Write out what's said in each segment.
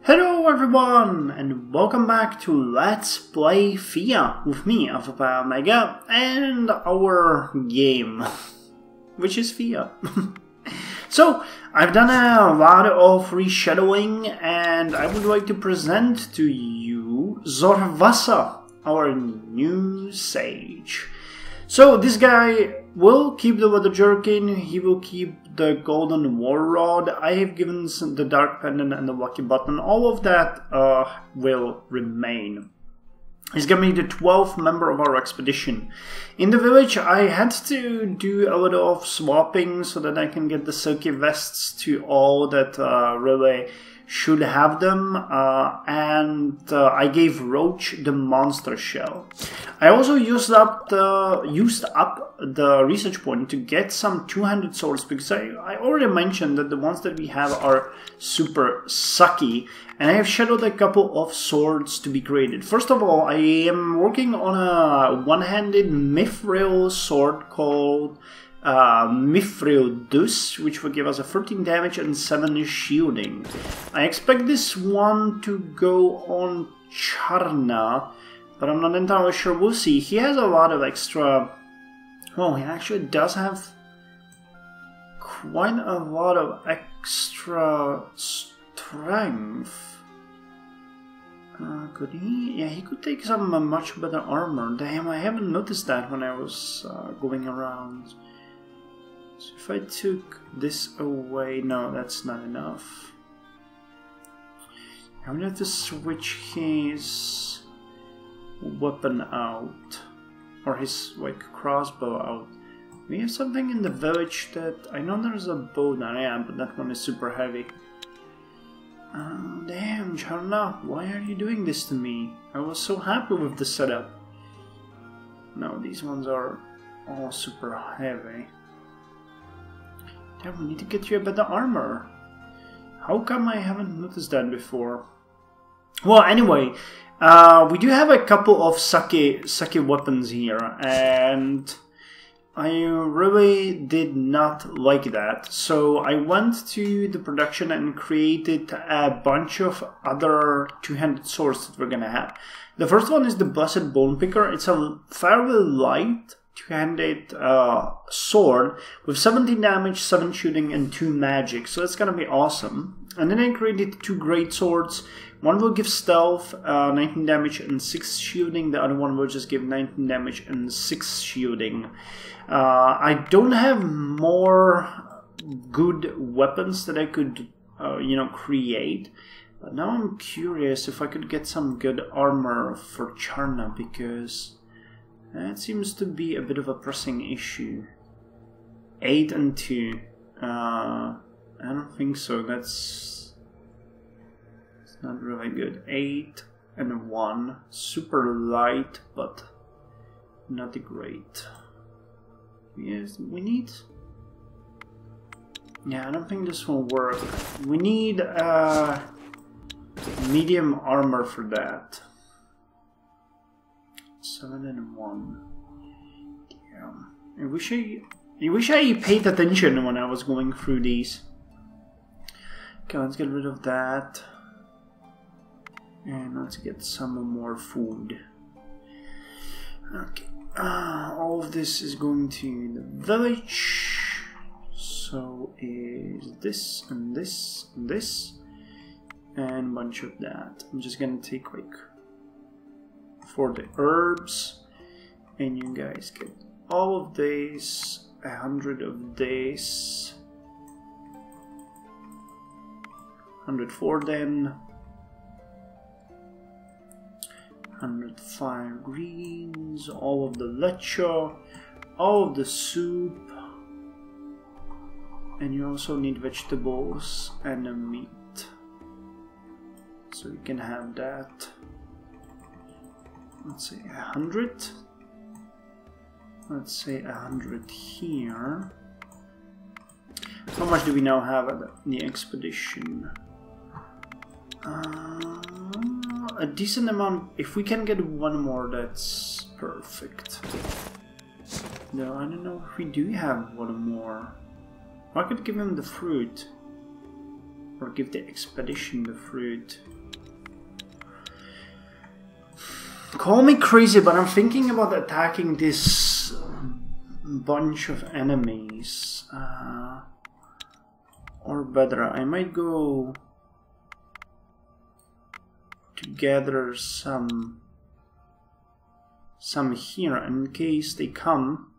Hello everyone, and welcome back to Let's Play Thea with me, Alfapiomega, and our game, which is Thea. So, I've done a lot of reshadowing, and I would like to present to you Zorvasa, our new sage. So, this guy will keep the leather jerkin, he will keep the golden war rod. I have given the dark pendant and the lucky button. All of that will remain. He's gonna be the 12th member of our expedition. In the village, I had to do a little of swapping so that I can get the silky vests to all that really should have them, and I gave Roach the monster shell. I also used up the research point to get some two-handed swords, because I already mentioned that the ones that we have are super sucky, and I have shadowed a couple of swords to be created. First of all, I am working on a one-handed mithril sword called Mithril Dus, which will give us a 13 damage and 7 shielding. I expect this one to go on Charna, but I'm not entirely sure. We'll see. He has a lot of extra... Well, he actually does have quite a lot of extra strength. Could he? Yeah, he could take some much better armor. Damn, I haven't noticed that when I was going around. So if I took this away, no, that's not enough. I'm gonna have to switch his weapon out, or his like crossbow out. We have something in the village that I know there's a bow there, yeah, but that one is super heavy. Damn, Charna, why are you doing this to me? I was so happy with the setup. No, these ones are all super heavy. Damn, we need to get you a better armor. How come I haven't noticed that before? Well, anyway, we do have a couple of sucky weapons here, and I really did not like that. So I went to the production and created a bunch of other two-handed swords that we're gonna have. The first one is the Blessed Bone Picker. It's a fairly light two-handed sword with 17 damage, 7 shooting, and 2 magic. So that's gonna be awesome. And then I created 2 great swords. One will give stealth, 19 damage and 6 shielding. The other one will just give 19 damage and 6 shielding. I don't have more good weapons that I could, create. But now I'm curious if I could get some good armor for Charna, because that seems to be a bit of a pressing issue. 8 and 2. I don't think so. It's not really good. 8 and 1. Super light, but not great. Yes, we need... Yeah, I don't think this will work. We need medium armor for that. 7 and 1. Damn. I wish I paid attention when I was going through these. Okay, let's get rid of that. And let's get some more food. Okay. All of this is going to the village. So is this and this and this. And a bunch of that. I'm just gonna take like for the herbs, and you guys get all of these, 100 of this, 104 then, 105 greens, all of the leche, all of the soup, and you also need vegetables and a meat, so you can have that. Let's say 100. Let's say 100 here. How much do we now have at the expedition? A decent amount. If we can get one more, that's perfect. No, I don't know if we do have one more. I could give him the fruit. Or give the expedition the fruit. Call me crazy, but I'm thinking about attacking this bunch of enemies. Or better, I might go to gather some here in case they come.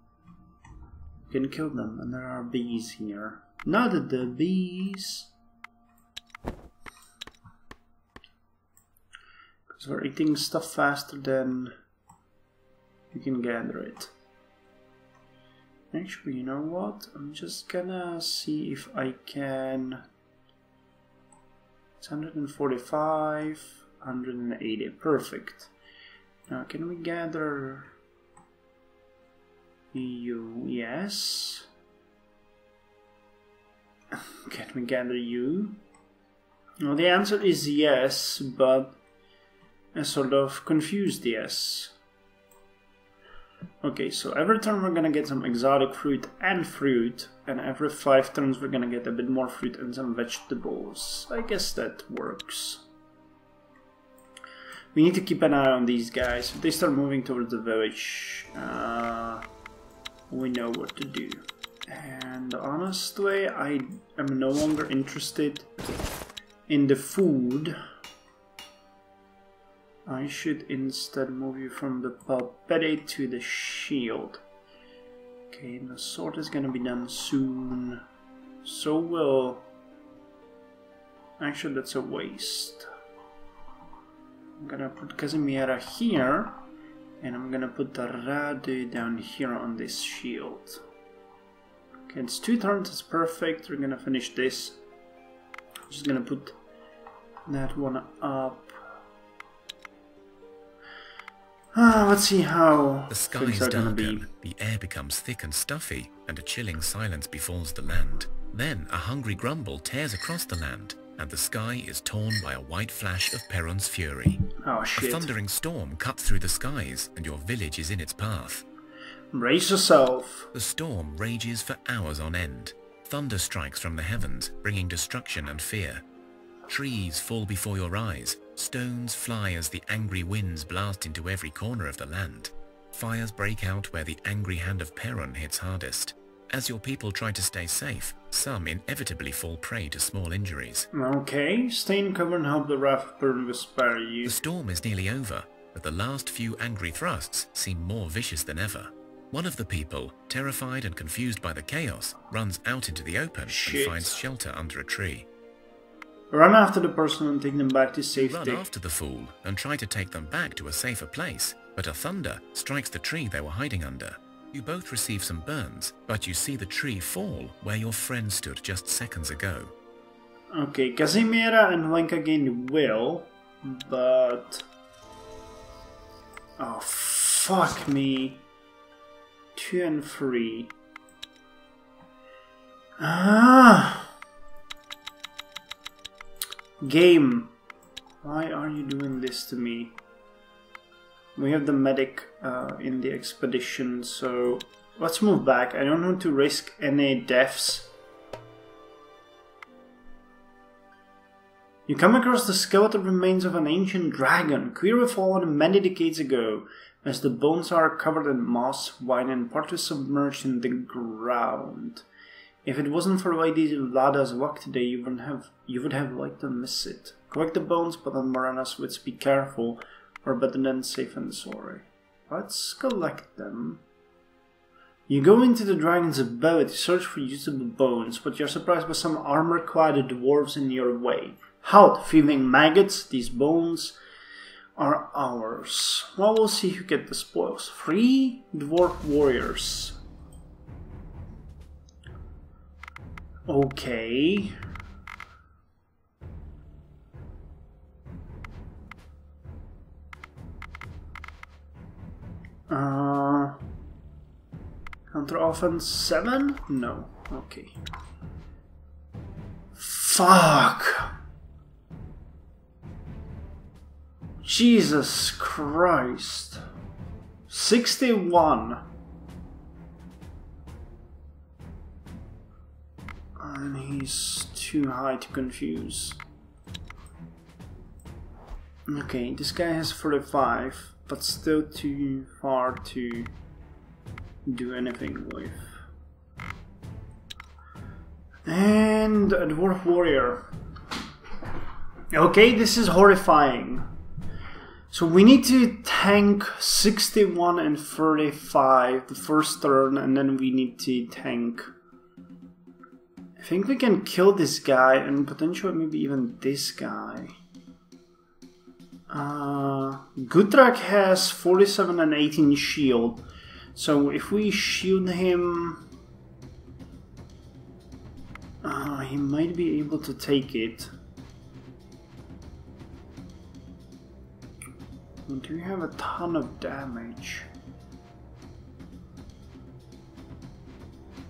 You can kill them, and there are bees here. Not the bees. Because we're eating stuff faster than you can gather it. Actually, you know what? I'm just gonna see if I can. It's 145, 180. Perfect. Now, can we gather you? Yes. Can we gather you? Well, the answer is yes, but a sort of confused yes. Okay, so every turn we're gonna get some exotic fruit, and every 5 turns we're gonna get a bit more fruit and some vegetables. I guess that works. We need to keep an eye on these guys. If they start moving towards the village, we know what to do. And honestly, I am no longer interested in the food. I should instead move you from the palpate to the shield. Okay, and the sword is gonna be done soon. So will... Actually, that's a waste. I'm gonna put Casimira here, and I'm gonna put the Radu down here on this shield. Okay, it's 2 turns, it's perfect. We're gonna finish this. I'm just gonna put that one up. Let's see how the skies darken, the air becomes thick and stuffy, and a chilling silence befalls the land. Then a hungry grumble tears across the land, and the sky is torn by a white flash of Perron's fury. Oh shit. A thundering storm cuts through the skies, and your village is in its path. Brace yourself. The storm rages for hours on end. Thunder strikes from the heavens, bringing destruction and fear. Trees fall before your eyes. Stones fly as the angry winds blast into every corner of the land. Fires break out where the angry hand of Perron hits hardest. As your people try to stay safe, some inevitably fall prey to small injuries. Okay, stay in cover and help the wrath of Perron will spare you. The storm is nearly over, but the last few angry thrusts seem more vicious than ever. One of the people, terrified and confused by the chaos, runs out into the open and finds shelter under a tree. Run after the person and take them back to safety. Run after the fool and try to take them back to a safer place, but a thunder strikes the tree they were hiding under. You both receive some burns, but you see the tree fall where your friend stood just seconds ago. Okay, Casimira and Lenka gain will, but... Oh, fuck me. 2 and 3. Game, why are you doing this to me? We have the medic in the expedition, so let's move back. I don't want to risk any deaths. You come across the skeletal remains of an ancient dragon, clearly fallen many decades ago, as the bones are covered in moss, wine, and partly submerged in the ground. If it wasn't for Lady Lada's luck today, you would have liked to miss it. Collect the bones, but on Morana's wits, be careful, or better than safe and sorry. Let's collect them. You go into the dragon's abode to search for usable bones, but you're surprised by some armor-clad dwarves in your way. Halt, thieving maggots! These bones are ours. Well, we'll see who gets the spoils. 3 Dwarf Warriors. Okay. Counter offense 7? No. Okay. Fuck! Jesus Christ. 61. And he's too high to confuse. Okay, this guy has 45, but still too far to do anything with. And a Dwarf Warrior. Okay, this is horrifying. So we need to tank 61 and 35 the first turn, and then we need to tank... I think we can kill this guy and potentially maybe even this guy. Gutrak has 47 and 18 shield. So if we shield him... he might be able to take it. Do we have a ton of damage?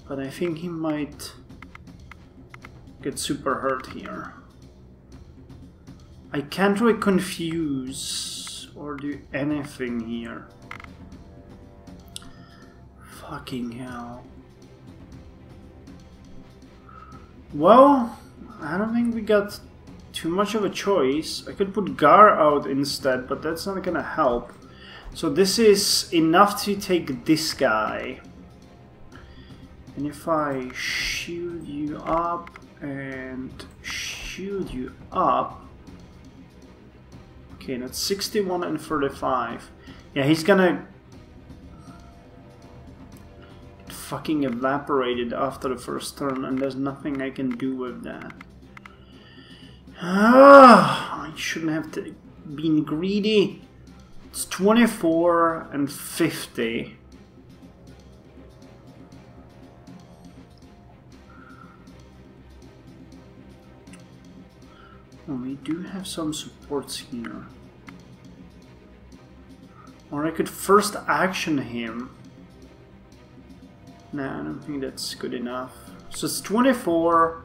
But I think he might get super hurt here. I can't really confuse or do anything here. Fucking hell. Well, I don't think we got too much of a choice. I could put Gar out instead, but that's not gonna help. So this is enough to take this guy. And if I shield you up and shield you up... Okay, that's 61 and 35. Yeah, he's gonna... get fucking evaporated after the first turn, and there's nothing I can do with that. I shouldn't have been greedy. It's 24 and 50. Well, we do have some supports here. Or I could first action him. Nah, I don't think that's good enough. So it's 24.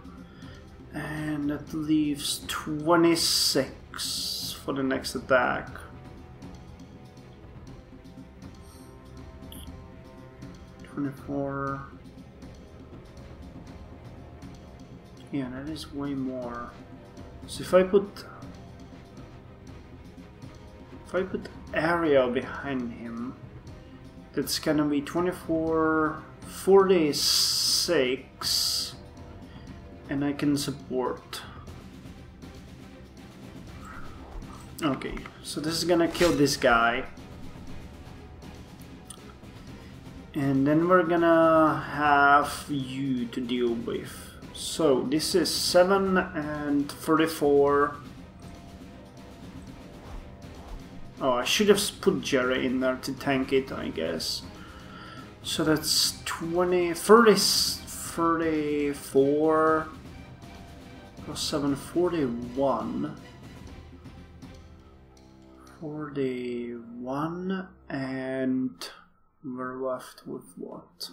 And that leaves 26 for the next attack. $24. Yeah, that is way more. So if I put area behind him, that's gonna be 24, 46. And I can support. Okay, so this is gonna kill this guy. And then we're gonna have you to deal with. So this is 7 and 34. Oh, I should have put Jerry in there to tank it, I guess. So that's 34 plus 7, 41. 41, and we're left with what?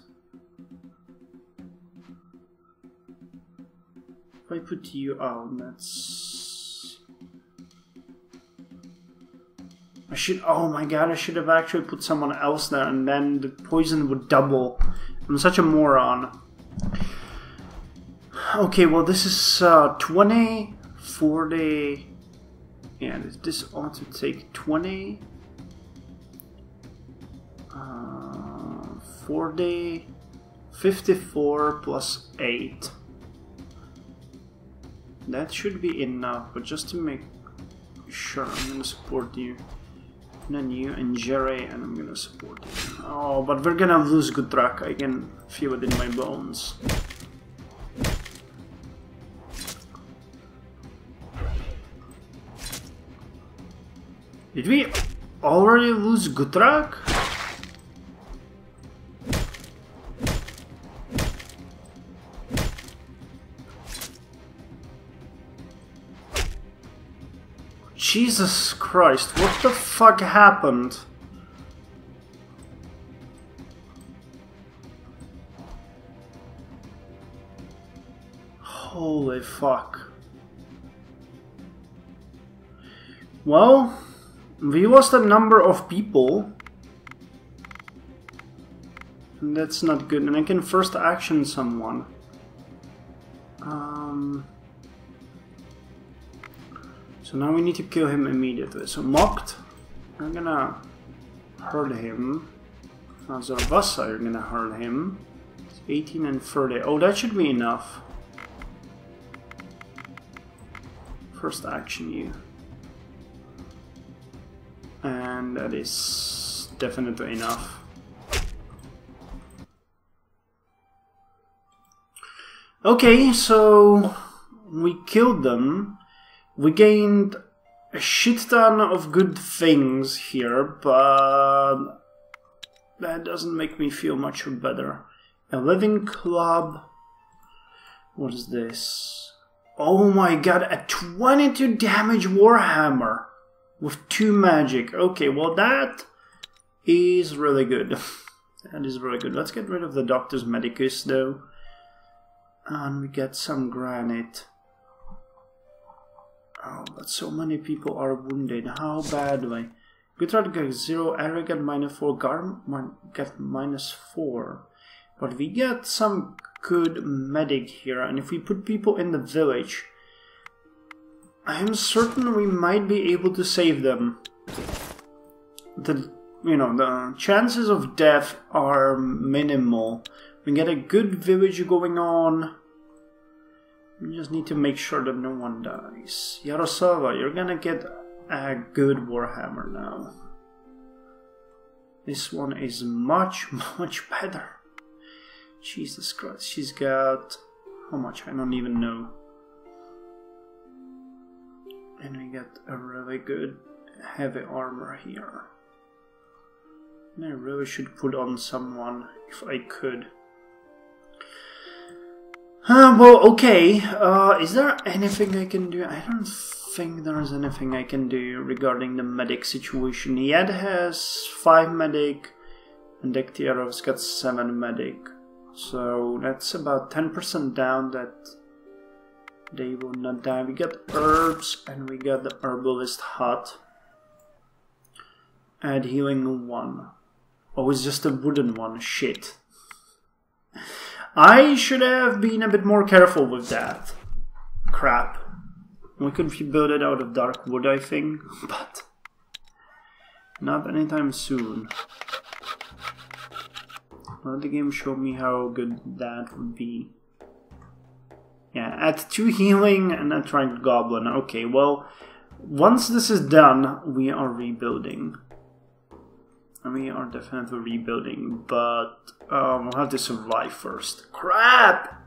If I put you out, that's... I should... Oh my god, I should have actually put someone else there, and then the poison would double. I'm such a moron. Okay, well this is 20, 40... Yeah, this ought to take 20... 40... 54 plus 8. That should be enough, but just to make sure, I'm gonna support you. And then you and Jerry, and I'm gonna support you. Oh, but we're gonna lose Gutrak. I can feel it in my bones. Did we already lose Gutrak? Jesus Christ, what the fuck happened? Holy fuck. Well, we lost a number of people. And that's not good. And I can first action someone. So now we need to kill him immediately. So mocked, I'm gonna hurt him. Zarvasa, you're gonna hurt him. It's 18 and 30. Oh, that should be enough. First action you. And that is definitely enough. Okay, so we killed them. We gained a shit ton of good things here, but that doesn't make me feel much better. A living club. What is this? Oh my god, a 22 damage warhammer with 2 magic. Okay, well that is really good. That is really good. Let's get rid of the Doctor's Medicus though. And we get some granite. Oh, but so many people are wounded. How badly? Guthard got 0, Eric got -4, Garm got -4. But we get some good medic here, and if we put people in the village, I am certain we might be able to save them. The chances of death are minimal. We get a good village going on. We just need to make sure that no one dies. Yaroslava, you're gonna get a good warhammer now. This one is much, much better. Jesus Christ, she's got... how much? I don't even know. And we get a really good heavy armor here. And I really should put on someone if I could. Well, okay. Is there anything I can do? I don't think there is anything I can do regarding the medic situation. Yed has 5 medic, and Dektiarov's got 7 medic. So that's about 10% down that they will not die. We got herbs, and we got the herbalist hut. Add healing 1. Oh, it's just a wooden one. Shit. I should have been a bit more careful with that. Crap. We could rebuild it out of dark wood, I think, but not anytime soon. Let the game show me how good that would be. Yeah, add 2 healing and a Triangle Goblin. Okay, well, once this is done, we are rebuilding. We are definitely rebuilding, but we'll have to survive first. Crap!